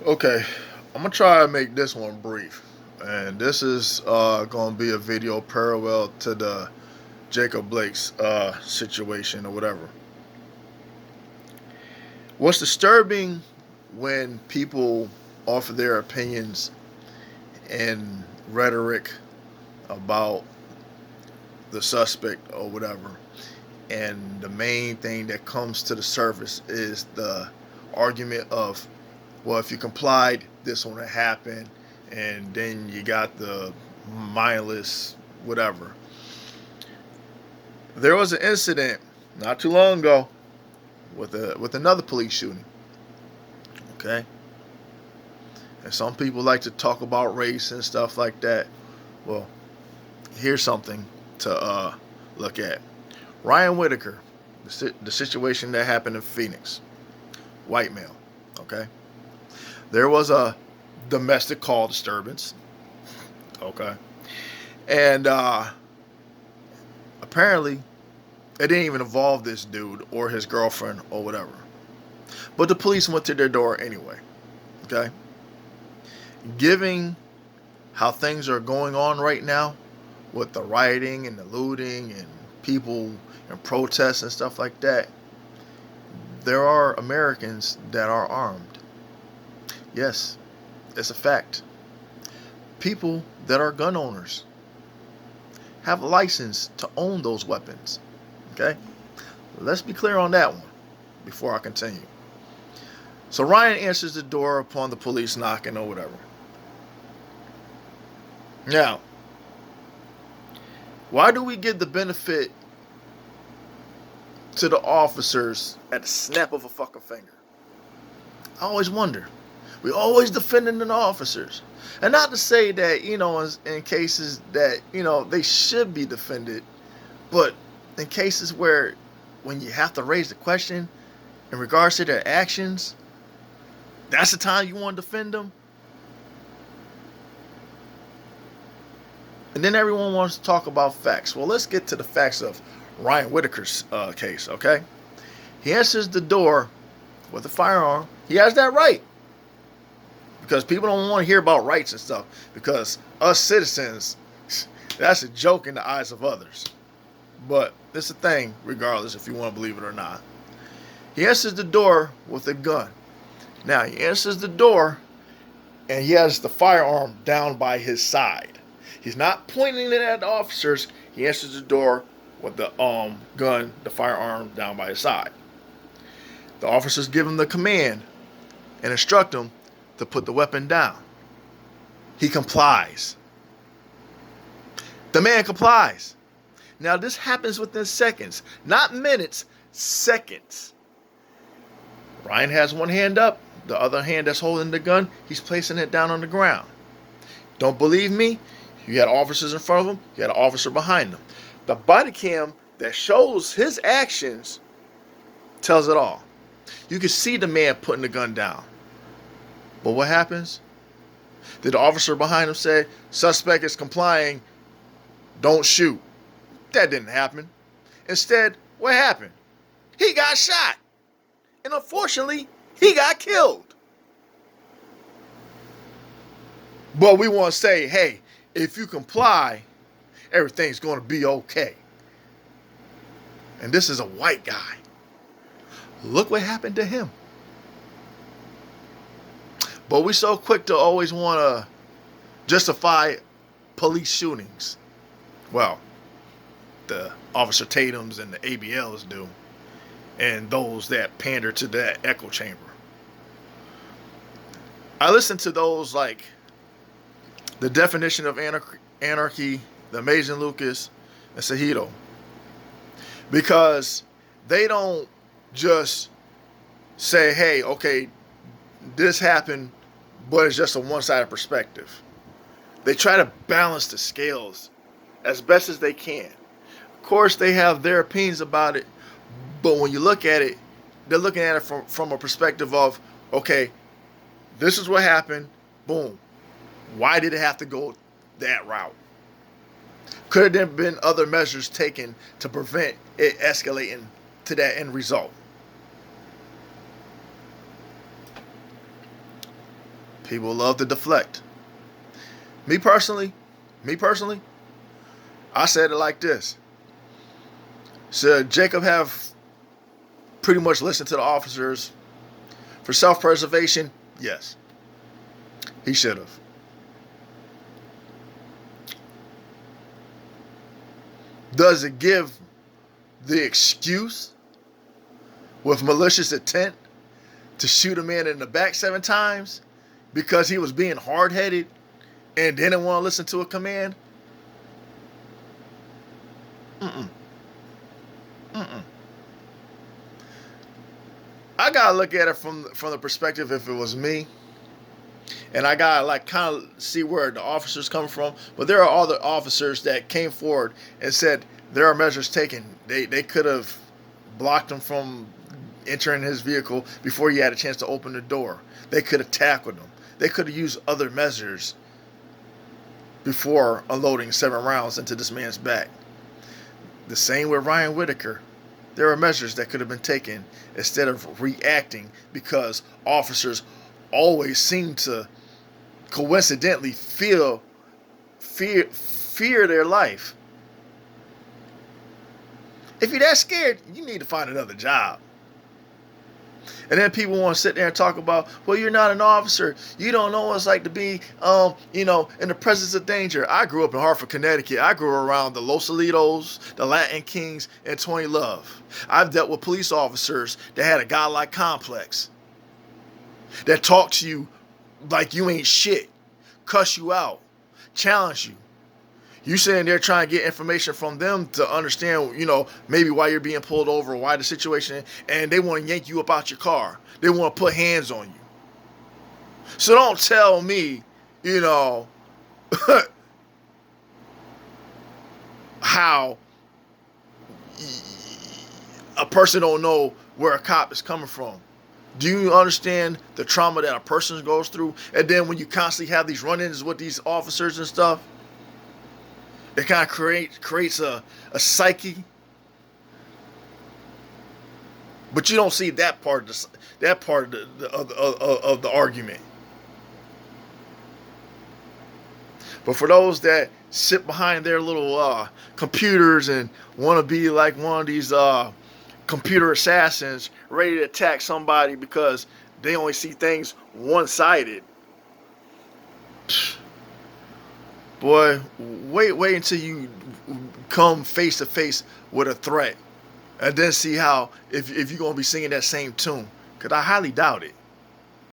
Okay, I'm gonna try to make this one brief, and this is gonna be a video parallel to the Jacob Blake's situation or whatever. What's disturbing when people offer their opinions and rhetoric about the suspect or whatever, and the main thing that comes to the surface is the argument of, well, if you complied, this wouldn't happen, and then you got the mindless whatever. There was an incident not too long ago with another police shooting. Okay, and some people like to talk about race and stuff like that. Well, here's something to look at. Ryan Whitaker, the situation that happened in Phoenix, white male. Okay, there was a domestic call disturbance. Okay, and apparently it didn't even involve this dude or his girlfriend or whatever. But the police went to their door anyway. Okay, given how things are going on right now with the rioting and the looting and people and protests and stuff like that, there are Americans that are armed. Yes, it's a fact. People that are gun owners have a license to own those weapons. Okay? Let's be clear on that one before I continue. So Ryan answers the door upon the police knocking or whatever. Now, why do we give the benefit to the officers at the snap of a fucking finger? I always wonder. We always defending the officers. And not to say that, in cases that, they should be defended, but in cases where when you have to raise the question in regards to their actions, that's the time you want to defend them. And then everyone wants to talk about facts. Well, let's get to the facts of Ryan Whitaker's case, okay? He answers the door with a firearm. He has that right. Because people don't want to hear about rights and stuff. Because us citizens, that's a joke in the eyes of others. But it's a thing, regardless if you want to believe it or not. He answers the door with a gun. Now, he answers the door and he has the firearm down by his side. He's not pointing it at the officers. He answers the door with the gun, the firearm down by his side. The officers give him the command and instruct him to put the weapon down. He complies. The man complies. Now this happens within seconds, not minutes, seconds. Ryan has one hand up, the other hand that's holding the gun, he's placing it down on the ground. Don't believe me? You had officers in front of him, you had an officer behind him. The body cam that shows his actions tells it all. You can see the man putting the gun down. But what happens? Did the officer behind him say, suspect is complying, don't shoot? That didn't happen. Instead, what happened? He got shot. And unfortunately, he got killed. But we want to say, hey, if you comply, everything's going to be okay. And this is a white guy. Look what happened to him. But we're so quick to always want to justify police shootings. Well, the Officer Tatum's and the ABLs do. And those that pander to that echo chamber. I listen to those like The Definition of Anarchy, The Amazing Lucas, and Sahito. Because they don't just say, hey, okay, this happened, but it's just a one-sided perspective. They try to balance the scales as best as they can. Of course, they have their opinions about it, but when you look at it, they're looking at it from a perspective of, okay, this is what happened, boom. Why did it have to go that route? Could there have been other measures taken to prevent it escalating to that end result? People love to deflect. Me personally, I said it like this. Should Jacob have pretty much listened to the officers for self-preservation? Yes. He should have. Does it give the excuse with malicious intent to shoot a man in the back 7 times because he was being hard-headed and didn't want to listen to a command? I gotta look at it from the perspective if it was me, and I gotta like kind of see where the officers come from. But there are other officers that came forward and said there are measures taken. They could have blocked him from entering his vehicle before he had a chance to open the door. They could have tackled him. They could have used other measures before unloading 7 rounds into this man's back. The same with Ryan Whitaker. There are measures that could have been taken instead of reacting, because officers always seem to coincidentally fear their life. If you're that scared, you need to find another job. And then people want to sit there and talk about, well, you're not an officer. You don't know what it's like to be, in the presence of danger. I grew up in Hartford, Connecticut. I grew around the Los Alitos, the Latin Kings, and Tony Love. I've dealt with police officers that had a godlike complex, that talk to you like you ain't shit, cuss you out, challenge you. You sitting there trying to get information from them to understand, maybe why you're being pulled over, or why the situation, and they want to yank you up out your car. They want to put hands on you. So don't tell me, how a person don't know where a cop is coming from. Do you understand the trauma that a person goes through? And then when you constantly have these run-ins with these officers and stuff, it kind of creates a psyche, but you don't see that part of the argument. But for those that sit behind their little computers and want to be like one of these computer assassins ready to attack somebody because they only see things one-sided. Boy, wait until you come face to face with a threat, and then see how if you're gonna be singing that same tune. Cause I highly doubt it.